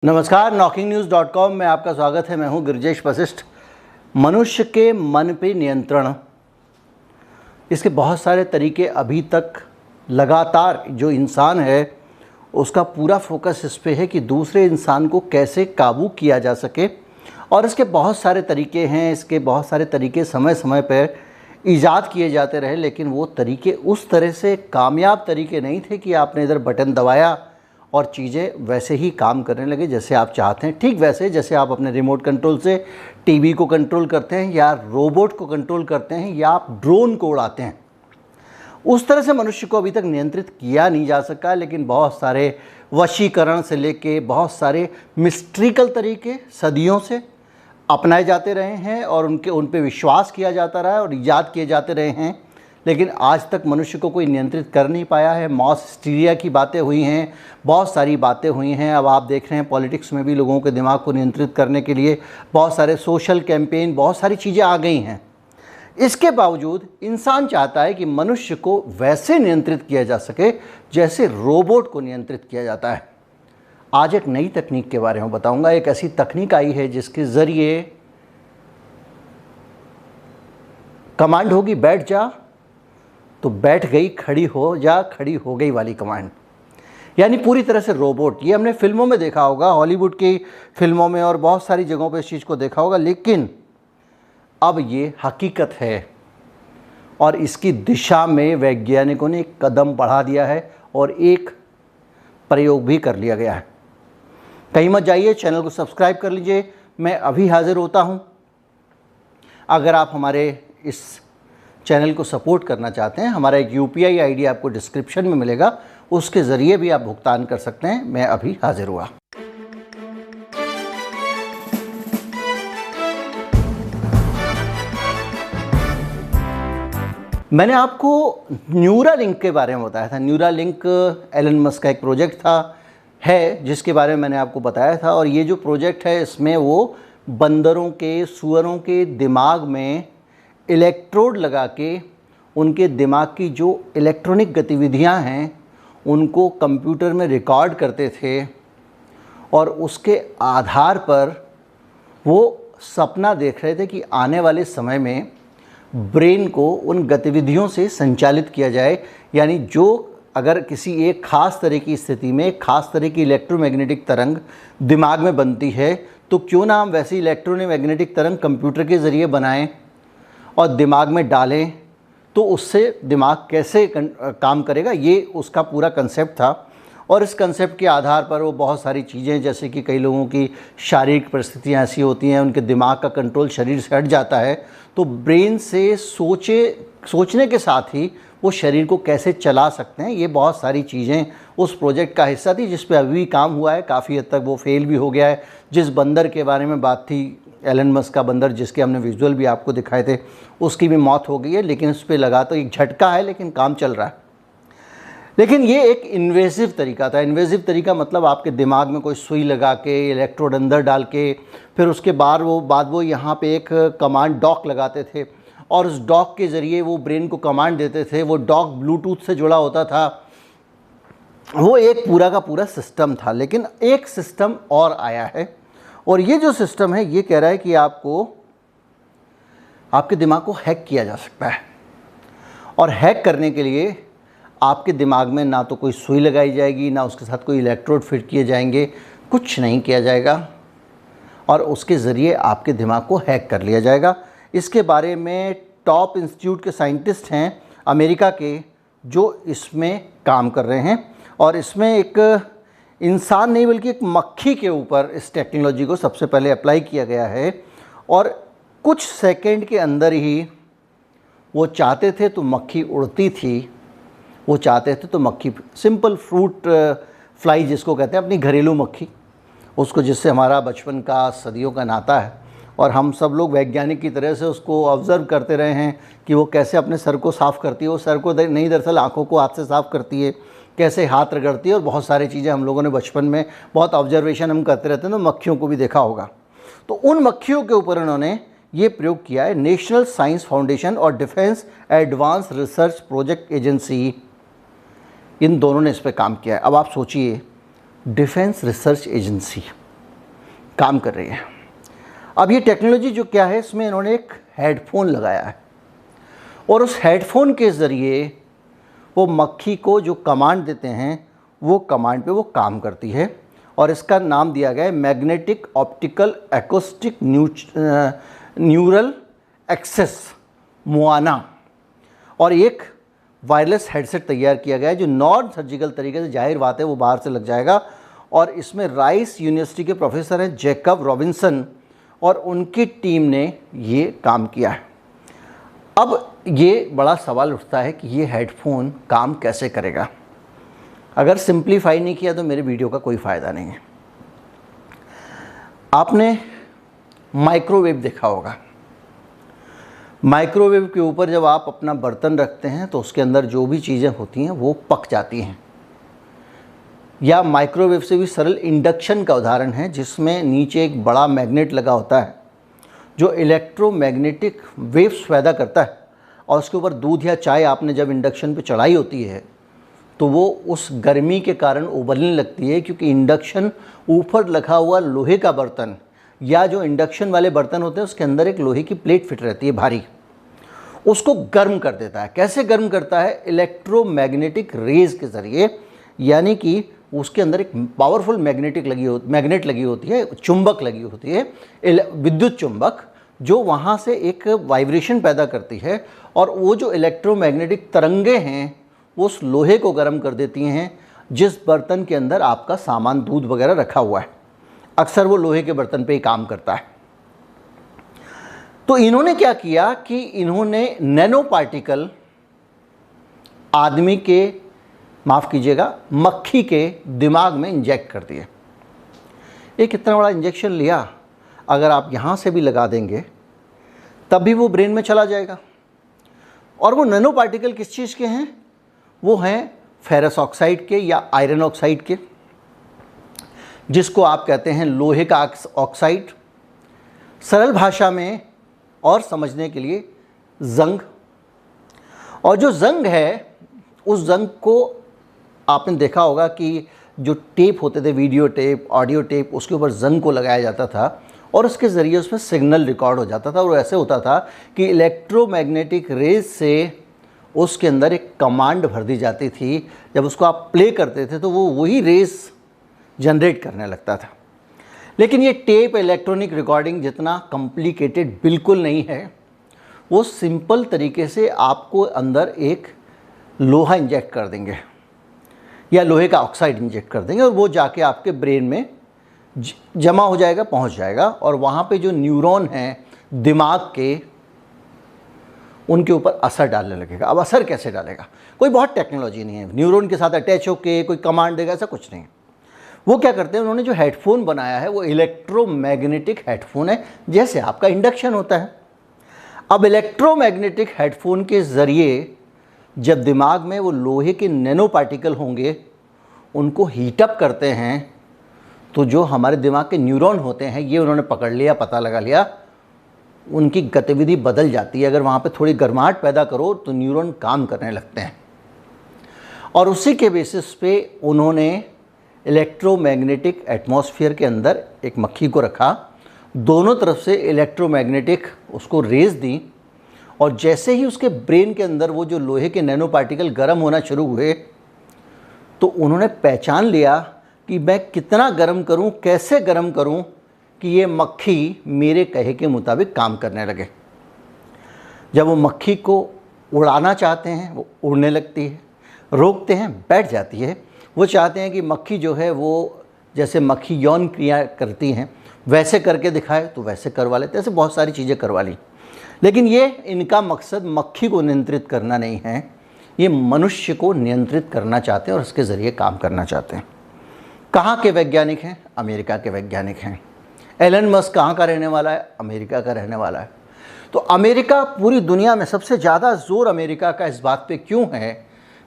नमस्कार, knocking-news.com में आपका स्वागत है। मैं हूं गिरिजेश वशिष्ठ। मनुष्य के मन पे नियंत्रण, इसके बहुत सारे तरीके अभी तक लगातार जो इंसान है उसका पूरा फोकस इस पे है कि दूसरे इंसान को कैसे काबू किया जा सके। और इसके बहुत सारे तरीके हैं, इसके बहुत सारे तरीके समय समय पर ईजाद किए जाते रहे, लेकिन वो तरीके उस तरह से कामयाब तरीके नहीं थे कि आपने इधर बटन दबाया और चीज़ें वैसे ही काम करने लगे जैसे आप चाहते हैं। ठीक वैसे जैसे आप अपने रिमोट कंट्रोल से टीवी को कंट्रोल करते हैं या रोबोट को कंट्रोल करते हैं या आप ड्रोन को उड़ाते हैं, उस तरह से मनुष्य को अभी तक नियंत्रित किया नहीं जा सका। लेकिन बहुत सारे वशीकरण से लेके बहुत सारे मिस्ट्रिकल तरीके सदियों से अपनाए जाते रहे हैं और उन पे विश्वास किया जाता रहा है और ईजाद किए जाते रहे हैं, लेकिन आज तक मनुष्य को कोई नियंत्रित कर नहीं पाया है। मॉस हिस्टीरिया की बातें हुई हैं, बहुत सारी बातें हुई हैं। अब आप देख रहे हैं पॉलिटिक्स में भी लोगों के दिमाग को नियंत्रित करने के लिए बहुत सारे सोशल कैंपेन, बहुत सारी चीज़ें आ गई हैं। इसके बावजूद इंसान चाहता है कि मनुष्य को वैसे नियंत्रित किया जा सके जैसे रोबोट को नियंत्रित किया जाता है। आज एक नई तकनीक के बारे में बताऊंगा। एक ऐसी तकनीक आई है जिसके ज़रिए कमांड होगी बैठ जा तो बैठ गई, खड़ी हो जा खड़ी हो गई वाली कमांड, यानी पूरी तरह से रोबोट। ये हमने फिल्मों में देखा होगा, हॉलीवुड की फिल्मों में और बहुत सारी जगहों पे इस चीज़ को देखा होगा, लेकिन अब ये हकीकत है और इसकी दिशा में वैज्ञानिकों ने एक कदम बढ़ा दिया है और एक प्रयोग भी कर लिया गया है। कहीं मत जाइए, चैनल को सब्सक्राइब कर लीजिए। मैं अभी हाजिर होता हूँ। अगर आप हमारे इस चैनल को सपोर्ट करना चाहते हैं, हमारा एक UPI ID आपको डिस्क्रिप्शन में मिलेगा, उसके ज़रिए भी आप भुगतान कर सकते हैं। मैं अभी हाजिर हुआ। मैंने आपको न्यूरालिंक के बारे में बताया था। न्यूरालिंक एलन मस्क का एक प्रोजेक्ट है जिसके बारे में मैंने आपको बताया था। और ये जो प्रोजेक्ट है इसमें वो बंदरों के, सूअरों के दिमाग में इलेक्ट्रोड लगा के उनके दिमाग की जो इलेक्ट्रॉनिक गतिविधियां हैं उनको कंप्यूटर में रिकॉर्ड करते थे और उसके आधार पर वो सपना देख रहे थे कि आने वाले समय में ब्रेन को उन गतिविधियों से संचालित किया जाए। यानी जो अगर किसी एक ख़ास तरह की स्थिति में ख़ास तरह की इलेक्ट्रोमैग्नेटिक तरंग दिमाग में बनती है तो क्यों ना हम वैसी इलेक्ट्रोमैग्नेटिक तरंग कंप्यूटर के ज़रिए बनाएं और दिमाग में डालें, तो उससे दिमाग कैसे काम करेगा, ये उसका पूरा कंसेप्ट था। और इस कंसेप्ट के आधार पर वो बहुत सारी चीज़ें, जैसे कि कई लोगों की शारीरिक परिस्थितियाँ ऐसी होती हैं, उनके दिमाग का कंट्रोल शरीर से हट जाता है, तो ब्रेन से सोचने के साथ ही वो शरीर को कैसे चला सकते हैं, ये बहुत सारी चीज़ें उस प्रोजेक्ट का हिस्सा थी जिस पे अभी भी काम हुआ है। काफ़ी हद तक वो फेल भी हो गया है। जिस बंदर के बारे में बात थी, एलन मस्क का बंदर, जिसके हमने विजुअल भी आपको दिखाए थे, उसकी भी मौत हो गई है। लेकिन उस पर लगा तो एक झटका है, लेकिन काम चल रहा है। लेकिन ये एक इन्वेसिव तरीका था। इन्वेसिव तरीका मतलब आपके दिमाग में कोई सुई लगा के, इलेक्ट्रोड अंदर डाल के, फिर उसके बाद वो यहाँ पे एक कमांड डॉक लगाते थे और उस डॉक के ज़रिए वो ब्रेन को कमांड देते थे। वो डॉक ब्लूटूथ से जुड़ा होता था। वो एक पूरा का पूरा सिस्टम था। लेकिन एक सिस्टम और आया है और ये जो सिस्टम है ये कह रहा है कि आपके दिमाग को हैक किया जा सकता है। और हैक करने के लिए आपके दिमाग में ना तो कोई सुई लगाई जाएगी, ना उसके साथ कोई इलेक्ट्रोड फिट किए जाएंगे, कुछ नहीं किया जाएगा और उसके ज़रिए आपके दिमाग को हैक कर लिया जाएगा। इसके बारे में टॉप इंस्टीट्यूट के साइंटिस्ट हैं अमेरिका के जो इसमें काम कर रहे हैं। और इसमें एक इंसान नहीं बल्कि एक मक्खी के ऊपर इस टेक्नोलॉजी को सबसे पहले अप्लाई किया गया है और कुछ सेकंड के अंदर ही वो चाहते थे तो मक्खी उड़ती थी, वो चाहते थे तो मक्खी, सिंपल फ्रूट फ्लाई जिसको कहते हैं, अपनी घरेलू मक्खी, उसको, जिससे हमारा बचपन का सदियों का नाता है और हम सब लोग वैज्ञानिक की तरह से उसको ऑब्ज़र्व करते रहे हैं कि वो कैसे अपने सर को साफ़ करती है। वो सर को नहीं, दरअसल आँखों को हाथ से साफ़ करती है, कैसे हाथ रगड़ती है और बहुत सारी चीज़ें हम लोगों ने बचपन में बहुत ऑब्जर्वेशन हम करते रहते हैं, तो मक्खियों को भी देखा होगा। तो उन मक्खियों के ऊपर उन्होंने ये प्रयोग किया है। नेशनल साइंस फाउंडेशन और Defense Advance Research Project Agency, इन दोनों ने इस पर काम किया है। अब आप सोचिए, डिफेंस रिसर्च एजेंसी, काम कर रही है। अब ये टेक्नोलॉजी जो क्या है, इसमें इन्होंने एक हेडफोन लगाया है और उस हेडफोन के ज़रिए वो मक्खी को जो कमांड देते हैं वो कमांड पे वो काम करती है और इसका नाम दिया गया है magnetic optical acrostic neural access Moana. और एक वायरलेस हेडसेट तैयार किया गया है जो नॉन सर्जिकल तरीके से, जाहिर बात है वो बाहर से लग जाएगा। और इसमें राइस यूनिवर्सिटी के प्रोफेसर हैं जैकब रॉबिन्सन और उनकी टीम ने ये काम किया है। अब ये बड़ा सवाल उठता है कि ये हेडफोन काम कैसे करेगा। अगर सिंप्लीफाई नहीं किया तो मेरे वीडियो का कोई फ़ायदा नहीं है। आपने माइक्रोवेव देखा होगा। माइक्रोवेव के ऊपर जब आप अपना बर्तन रखते हैं तो उसके अंदर जो भी चीज़ें होती हैं वो पक जाती हैं। या माइक्रोवेव से भी सरल इंडक्शन का उदाहरण है जिसमें नीचे एक बड़ा मैग्नेट लगा होता है जो इलेक्ट्रोमैग्नेटिक वेव्स पैदा करता है और उसके ऊपर दूध या चाय आपने जब इंडक्शन पे चढ़ाई होती है तो वो उस गर्मी के कारण उबलने लगती है, क्योंकि इंडक्शन ऊपर लगा हुआ लोहे का बर्तन या जो इंडक्शन वाले बर्तन होते हैं उसके अंदर एक लोहे की प्लेट फिट रहती है भारी, उसको गर्म कर देता है। कैसे गर्म करता है? इलेक्ट्रोमैग्नेटिक रेज के ज़रिए, यानी कि उसके अंदर एक पावरफुल मैग्नेट लगी होती है, चुंबक लगी होती है, विद्युत चुंबक, जो वहाँ से एक वाइब्रेशन पैदा करती है और वो जो इलेक्ट्रोमैग्नेटिक तरंगे हैं उस लोहे को गर्म कर देती हैं जिस बर्तन के अंदर आपका सामान दूध वगैरह रखा हुआ है। अक्सर वो लोहे के बर्तन पे ही काम करता है। तो इन्होंने क्या किया कि इन्होंने नैनो पार्टिकल आदमी के, माफ़ कीजिएगा, मक्खी के दिमाग में इंजेक्ट कर दिए। एक इतना बड़ा इंजेक्शन लिया, अगर आप यहाँ से भी लगा देंगे तब भी वो ब्रेन में चला जाएगा। और वो नैनो पार्टिकल किस चीज़ के हैं? वो हैं फेरस ऑक्साइड के या आयरन ऑक्साइड के, जिसको आप कहते हैं लोहे का ऑक्साइड। सरल भाषा में और समझने के लिए जंग। और जो जंग है उस जंग को आपने देखा होगा कि जो टेप होते थे, वीडियो टेप, ऑडियो टेप, उसके ऊपर जंग को लगाया जाता था और उसके ज़रिए उसमें सिग्नल रिकॉर्ड हो जाता था। और ऐसे होता था कि इलेक्ट्रोमैग्नेटिक रेज से उसके अंदर एक कमांड भर दी जाती थी। जब उसको आप प्ले करते थे तो वो वही रेज जनरेट करने लगता था। लेकिन ये टेप इलेक्ट्रॉनिक रिकॉर्डिंग जितना कॉम्प्लिकेटेड बिल्कुल नहीं है। वो सिंपल तरीके से आपको अंदर एक लोहा इंजेक्ट कर देंगे या लोहे का ऑक्साइड इंजेक्ट कर देंगे और वो जाके आपके ब्रेन में जमा हो जाएगा, पहुंच जाएगा। और वहाँ पे जो न्यूरॉन हैं दिमाग के, उनके ऊपर असर डालने लगेगा। अब असर कैसे डालेगा? कोई बहुत टेक्नोलॉजी नहीं है, न्यूरॉन के साथ अटैच होके कोई कमांड देगा, ऐसा कुछ नहीं है। वो क्या करते हैं, उन्होंने जो हेडफोन बनाया है वो इलेक्ट्रोमैग्नेटिक हेडफोन है, जैसे आपका इंडक्शन होता है। अब इलेक्ट्रोमैग्नेटिक हेडफोन के ज़रिए जब दिमाग में वो लोहे के नैनो पार्टिकल होंगे, उनको हीटअप करते हैं, तो जो हमारे दिमाग के न्यूरॉन होते हैं ये उन्होंने पकड़ लिया, पता लगा लिया, उनकी गतिविधि बदल जाती है। अगर वहाँ पे थोड़ी गर्माहट पैदा करो तो न्यूरॉन काम करने लगते हैं। और उसी के बेसिस पे उन्होंने इलेक्ट्रोमैग्नेटिक एटमॉस्फेयर के अंदर एक मक्खी को रखा, दोनों तरफ से इलेक्ट्रोमैग्नेटिक उसको रेज दी और जैसे ही उसके ब्रेन के अंदर वो जो लोहे के नैनो पार्टिकल गर्म होना शुरू हुए तो उन्होंने पहचान लिया कि मैं कितना गर्म करूं, कैसे गर्म करूं कि ये मक्खी मेरे कहे के मुताबिक काम करने लगे। जब वो मक्खी को उड़ाना चाहते हैं वो उड़ने लगती है, रोकते हैं बैठ जाती है। वो चाहते हैं कि मक्खी जो है वो जैसे मक्खी यौन क्रिया करती हैं वैसे करके दिखाए तो वैसे करवा लेते, ऐसे बहुत सारी चीज़ें करवा ली। लेकिन ये इनका मकसद मक्खी को नियंत्रित करना नहीं है, ये मनुष्य को नियंत्रित करना चाहते हैं और उसके ज़रिए काम करना चाहते हैं। कहाँ के वैज्ञानिक हैं? अमेरिका के वैज्ञानिक हैं। एलन मस्क कहाँ का रहने वाला है? अमेरिका का रहने वाला है। तो अमेरिका पूरी दुनिया में सबसे ज़्यादा जोर अमेरिका का इस बात पे क्यों है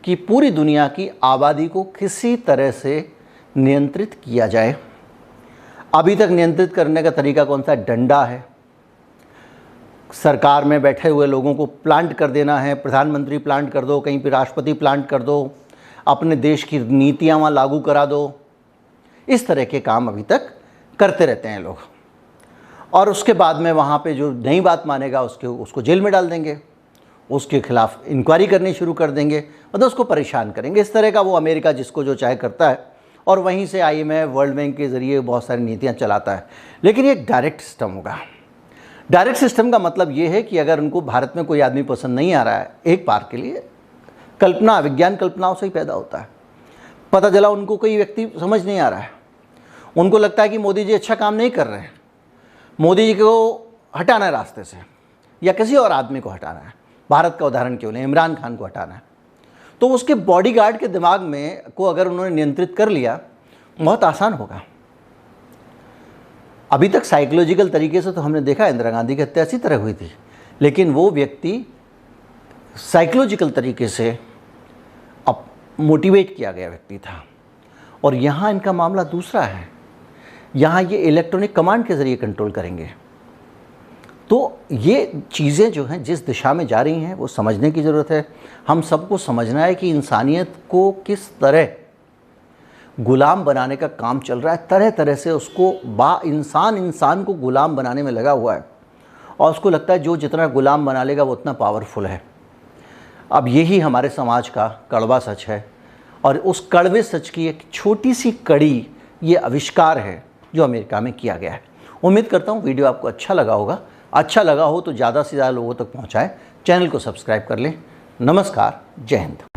कि पूरी दुनिया की आबादी को किसी तरह से नियंत्रित किया जाए। अभी तक नियंत्रित करने का तरीका कौन सा? डंडा है, सरकार में बैठे हुए लोगों को प्लांट कर देना है, प्रधानमंत्री प्लांट कर दो, कहीं पर राष्ट्रपति प्लांट कर दो, अपने देश की नीतियाँ वहाँ लागू करा दो। इस तरह के काम अभी तक करते रहते हैं लोग। और उसके बाद में वहाँ पे जो नई बात मानेगा उसको जेल में डाल देंगे, उसके खिलाफ इंक्वायरी करनी शुरू कर देंगे, मतलब उसको परेशान करेंगे। इस तरह का वो अमेरिका जिसको जो चाहे करता है और वहीं से IMF वर्ल्ड बैंक के ज़रिए बहुत सारी नीतियाँ चलाता है। लेकिन ये एक डायरेक्ट सिस्टम होगा। डायरेक्ट सिस्टम का मतलब ये है कि अगर उनको भारत में कोई आदमी पसंद नहीं आ रहा है, एक बार के लिए कल्पना, विज्ञान कल्पनाओं से ही पैदा होता है। पता चला उनको कोई व्यक्ति समझ नहीं आ रहा है, उनको लगता है कि मोदी जी अच्छा काम नहीं कर रहे हैं, मोदी जी को हटाना है रास्ते से, या किसी और आदमी को हटाना है, भारत का उदाहरण क्यों लें, इमरान खान को हटाना है, तो उसके बॉडीगार्ड के दिमाग में को अगर उन्होंने नियंत्रित कर लिया, बहुत आसान होगा। अभी तक साइकोलॉजिकल तरीके से तो हमने देखा इंदिरा गांधी की हत्या इसी तरह हुई थी, लेकिन वो व्यक्ति साइकोलॉजिकल तरीके से अब मोटिवेट किया गया व्यक्ति था। और यहाँ इनका मामला दूसरा है, यहाँ ये इलेक्ट्रॉनिक कमांड के ज़रिए कंट्रोल करेंगे। तो ये चीज़ें जो हैं जिस दिशा में जा रही हैं वो समझने की ज़रूरत है। हम सबको समझना है कि इंसानियत को किस तरह गुलाम बनाने का काम चल रहा है। तरह तरह से उसको इंसान को गुलाम बनाने में लगा हुआ है, और उसको लगता है जो जितना गुलाम बना लेगा वो उतना पावरफुल है। अब यही हमारे समाज का कड़वा सच है, और उस कड़वे सच की एक छोटी सी कड़ी ये आविष्कार है जो अमेरिका में किया गया है। उम्मीद करता हूँ वीडियो आपको अच्छा लगा होगा। अच्छा लगा हो तो ज़्यादा से ज़्यादा लोगों तक पहुँचाएँ, चैनल को सब्सक्राइब कर लें। नमस्कार, जय हिंद।